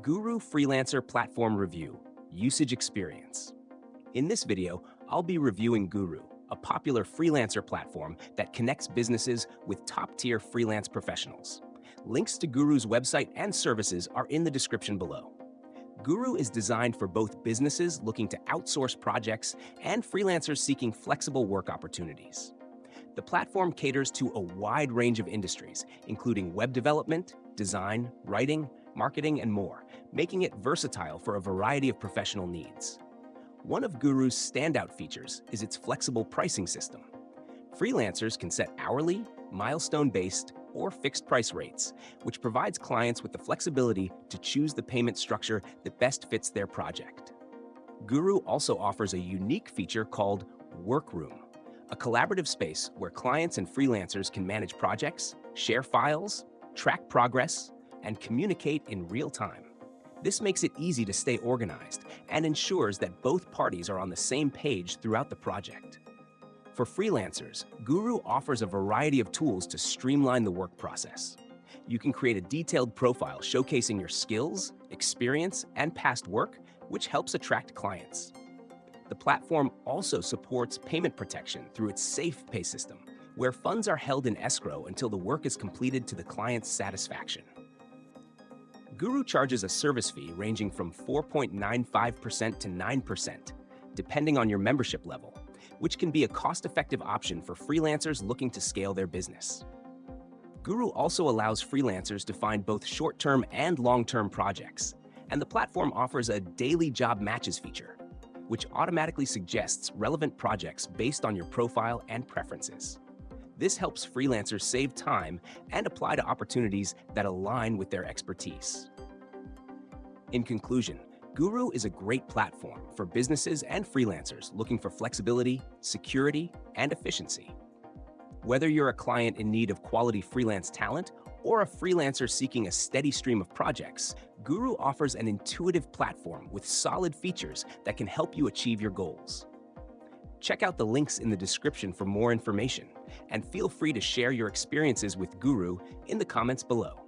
Guru Freelancer Platform Review, Usage Experience. In this video, I'll be reviewing Guru, a popular freelancer platform that connects businesses with top-tier freelance professionals. Links to Guru's website and services are in the description below. Guru is designed for both businesses looking to outsource projects and freelancers seeking flexible work opportunities. The platform caters to a wide range of industries, including web development, design, writing, marketing, and more, making it versatile for a variety of professional needs. One of Guru's standout features is its flexible pricing system. Freelancers can set hourly, milestone-based, or fixed-price rates, which provides clients with the flexibility to choose the payment structure that best fits their project. Guru also offers a unique feature called Workroom, a collaborative space where clients and freelancers can manage projects, share files, track progress, and communicate in real time. This makes it easy to stay organized and ensures that both parties are on the same page throughout the project. For freelancers, Guru offers a variety of tools to streamline the work process. You can create a detailed profile showcasing your skills, experience, and past work, which helps attract clients. The platform also supports payment protection through its safe pay system, where funds are held in escrow until the work is completed to the client's satisfaction. Guru charges a service fee ranging from 4.95% to 9%, depending on your membership level, which can be a cost-effective option for freelancers looking to scale their business. Guru also allows freelancers to find both short-term and long-term projects, and the platform offers a daily job matches feature, which automatically suggests relevant projects based on your profile and preferences. This helps freelancers save time and apply to opportunities that align with their expertise. In conclusion, Guru is a great platform for businesses and freelancers looking for flexibility, security, and efficiency. Whether you're a client in need of quality freelance talent or a freelancer seeking a steady stream of projects, Guru offers an intuitive platform with solid features that can help you achieve your goals. Check out the links in the description for more information, and feel free to share your experiences with Guru in the comments below.